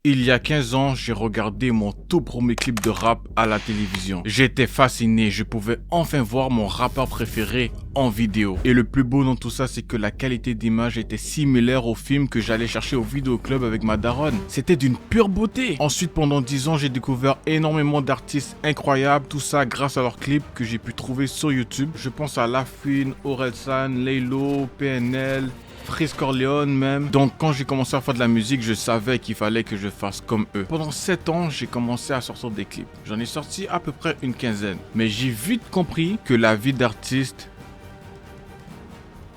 Il y a 15 ans, j'ai regardé mon tout premier clip de rap à la télévision. J'étais fasciné, je pouvais enfin voir mon rappeur préféré en vidéo. Et le plus beau dans tout ça, c'est que la qualité d'image était similaire au film que j'allais chercher au vidéoclub avec ma daronne. C'était d'une pure beauté. Ensuite, pendant 10 ans, j'ai découvert énormément d'artistes incroyables, tout ça grâce à leurs clips que j'ai pu trouver sur YouTube. Je pense à La Fouine, Orelsan, Laylo, PNL, Freeze Corleone même. Donc quand j'ai commencé à faire de la musique, je savais qu'il fallait que je fasse comme eux. Pendant 7 ans, j'ai commencé à sortir des clips. J'en ai sorti à peu près une quinzaine. Mais j'ai vite compris que la vie d'artiste,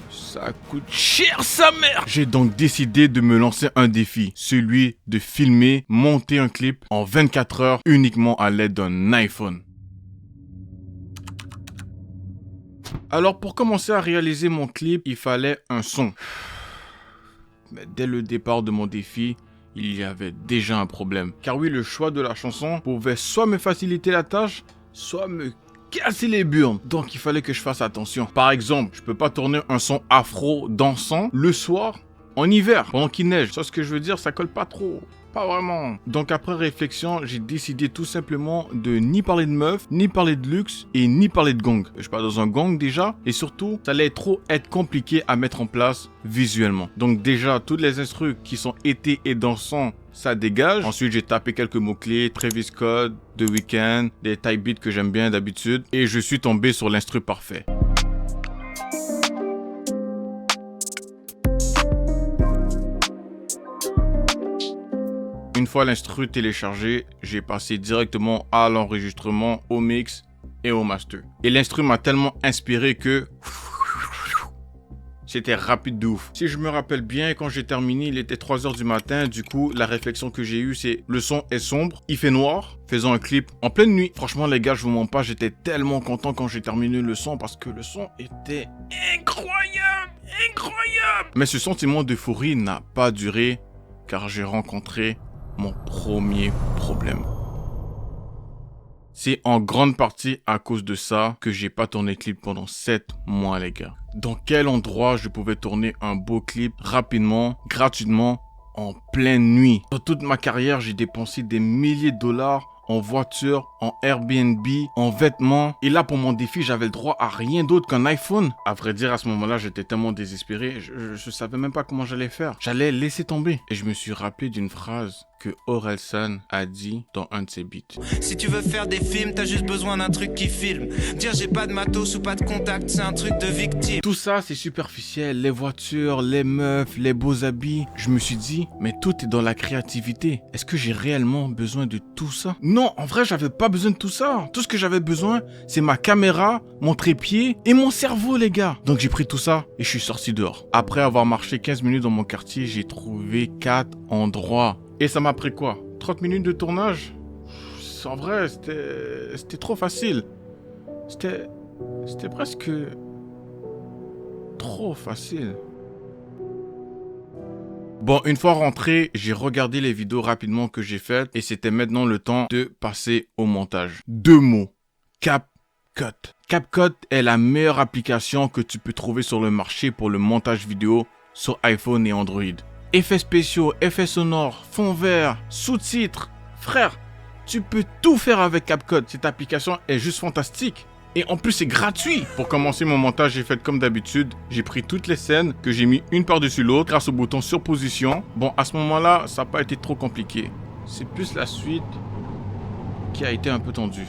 ça coûte cher sa mère. J'ai donc décidé de me lancer un défi, celui de filmer, monter un clip en 24 heures uniquement à l'aide d'un iPhone. Alors pour commencer à réaliser mon clip, il fallait un son. Mais dès le départ de mon défi, il y avait déjà un problème. Car oui, le choix de la chanson pouvait soit me faciliter la tâche, soit me casser les burnes. Donc il fallait que je fasse attention. Par exemple, je peux pas tourner un son afro dansant le soir en hiver, pendant qu'il neige. Ça, ce que je veux dire, ça colle pas trop. Pas vraiment. Donc après réflexion, j'ai décidé tout simplement de ni parler de meufs, ni parler de luxe et ni parler de gang. Je suis pas dans un gang déjà et surtout, ça allait trop être compliqué à mettre en place visuellement. Donc déjà, toutes les instrus qui sont été et dansants, ça dégage. Ensuite, j'ai tapé quelques mots-clés, Travis Scott, The Weeknd, des type beats que j'aime bien d'habitude et je suis tombé sur l'instru parfait. Une fois l'instru téléchargé, j'ai passé directement à l'enregistrement, au mix et au master. Et l'instru m'a tellement inspiré que c'était rapide de ouf. Si je me rappelle bien, quand j'ai terminé, il était 3 h du matin. Du coup, la réflexion que j'ai eue, c'est le son est sombre, il fait noir, faisons un clip en pleine nuit. Franchement, les gars, je vous mens pas, j'étais tellement content quand j'ai terminé le son parce que le son était incroyable, incroyable. Mais ce sentiment d'euphorie n'a pas duré car j'ai rencontré mon premier problème. C'est en grande partie à cause de ça que j'ai pas tourné de clip pendant 7 mois, les gars. Dans quel endroit je pouvais tourner un beau clip rapidement, gratuitement, en pleine nuit? Dans toute ma carrière, j'ai dépensé des milliers de dollars en voiture, en Airbnb, en vêtements. Et là, pour mon défi, j'avais le droit à rien d'autre qu'un iPhone. À vrai dire, à ce moment-là, j'étais tellement désespéré, je savais même pas comment j'allais faire. J'allais laisser tomber. Et je me suis rappelé d'une phrase que Orelsan a dit dans un de ses beats. Si tu veux faire des films, t'as juste besoin d'un truc qui filme. Dire j'ai pas de matos ou pas de contact, c'est un truc de victime. Tout ça, c'est superficiel. Les voitures, les meufs, les beaux habits. Je me suis dit, mais tout est dans la créativité. Est-ce que j'ai réellement besoin de tout ça? Non, en vrai, j'avais pas besoin de tout ça. Tout ce que j'avais besoin, c'est ma caméra, mon trépied et mon cerveau, les gars. Donc j'ai pris tout ça et je suis sorti dehors. Après avoir marché 15 minutes dans mon quartier, j'ai trouvé 4 endroits. Et ça m'a pris quoi? 30 minutes de tournage? En vrai, c'était trop facile. C'était presque trop facile. Bon, une fois rentré, j'ai regardé les vidéos rapidement que j'ai faites et c'était maintenant le temps de passer au montage. 2 mots. CapCut. CapCut est la meilleure application que tu peux trouver sur le marché pour le montage vidéo sur iPhone et Android. Effets spéciaux, effets sonores, fond vert, sous-titres. Frère, tu peux tout faire avec CapCut. Cette application est juste fantastique. Et en plus, c'est gratuit. Pour commencer mon montage, j'ai fait comme d'habitude. J'ai pris toutes les scènes que j'ai mis une par-dessus l'autre grâce au bouton surposition. Bon, à ce moment-là, ça n'a pas été trop compliqué. C'est plus la suite qui a été un peu tendue.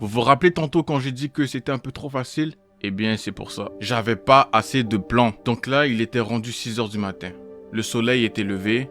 Vous vous rappelez tantôt quand j'ai dit que c'était un peu trop facile? Eh bien, c'est pour ça. J'avais pas assez de plans. Donc là, il était rendu 6 h du matin. Le soleil était levé,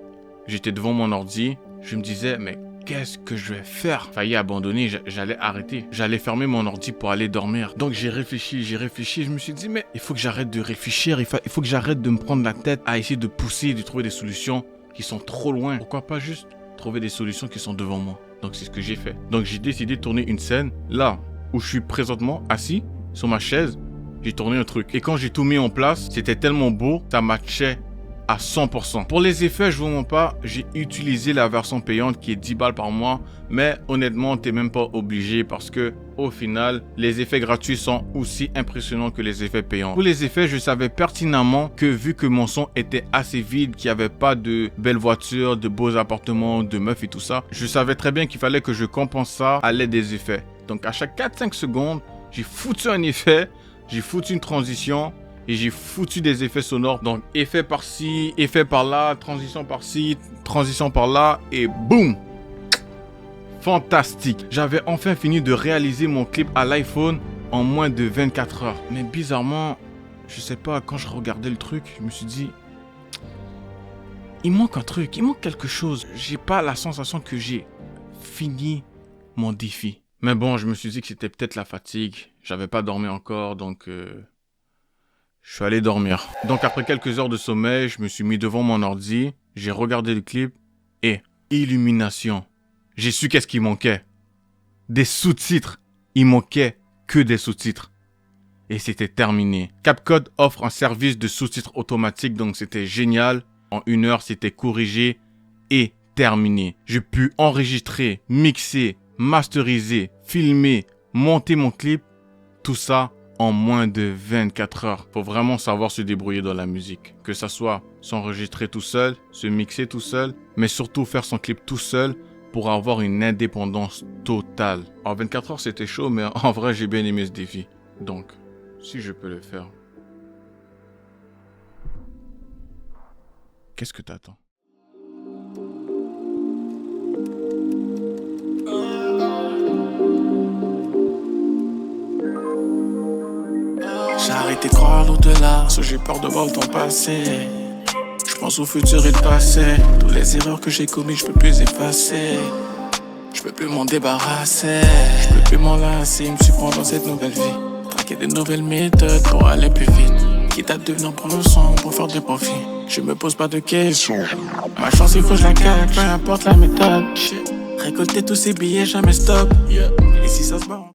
j'étais devant mon ordi, je me disais, mais qu'est-ce que je vais faire? Failli abandonner, j'allais arrêter. J'allais fermer mon ordi pour aller dormir. Donc j'ai réfléchi, je me suis dit, mais il faut que j'arrête de réfléchir, il faut que j'arrête de me prendre la tête à essayer de pousser, de trouver des solutions qui sont trop loin. Pourquoi pas juste trouver des solutions qui sont devant moi? Donc c'est ce que j'ai fait. Donc j'ai décidé de tourner une scène là où je suis présentement assis sur ma chaise. J'ai tourné un truc. Et quand j'ai tout mis en place, c'était tellement beau, ça matchait à 100%. Pour les effets, je vous mens pas, j'ai utilisé la version payante qui est 10 balles par mois, mais honnêtement, t'es même pas obligé parce que au final, les effets gratuits sont aussi impressionnants que les effets payants. Pour les effets, je savais pertinemment que vu que mon son était assez vide, qu'il n'y avait pas de belles voitures, de beaux appartements, de meufs et tout ça, je savais très bien qu'il fallait que je compense ça à l'aide des effets. Donc à chaque 4-5 secondes, j'ai foutu un effet, j'ai foutu une transition, et j'ai foutu des effets sonores. Donc, effet par-ci, effet par-là, transition par-ci, transition par-là, et boum! Fantastique! J'avais enfin fini de réaliser mon clip à l'iPhone en moins de 24 heures. Mais bizarrement, je sais pas, quand je regardais le truc, je me suis dit... Il manque un truc, il manque quelque chose. J'ai pas la sensation que j'ai fini mon défi. Mais bon, je me suis dit que c'était peut-être la fatigue. J'avais pas dormi encore, donc... Je suis allé dormir. Donc après quelques heures de sommeil, je me suis mis devant mon ordi, j'ai regardé le clip et illumination. J'ai su qu'est-ce qui manquait. Des sous-titres. Il manquait que des sous-titres. Et c'était terminé. CapCut offre un service de sous-titres automatique, donc c'était génial. En 1 heure, c'était corrigé et terminé. J'ai pu enregistrer, mixer, masteriser, filmer, monter mon clip. Tout ça en moins de 24 heures. Faut vraiment savoir se débrouiller dans la musique. Que ça soit s'enregistrer tout seul, se mixer tout seul, mais surtout faire son clip tout seul pour avoir une indépendance totale. En 24 heures, c'était chaud, mais en vrai, j'ai bien aimé ce défi. Donc, si je peux le faire, qu'est-ce que t'attends? J'ai arrêté de croire à l'au-delà, parce que j'ai peur de voir le temps passer. Je pense au futur et le passé. Toutes les erreurs que j'ai commises, je peux plus effacer. Je peux plus m'en débarrasser. Je peux plus m'enlacer, me suivre dans cette nouvelle vie. Traquer des nouvelles méthodes pour aller plus vite. Quitte à devenir pro-sang pour faire des profits. Je me pose pas de questions. Ma chance, il faut que je la calme, peu importe la méthode. Récolter tous ces billets, jamais stop. Et si ça se bat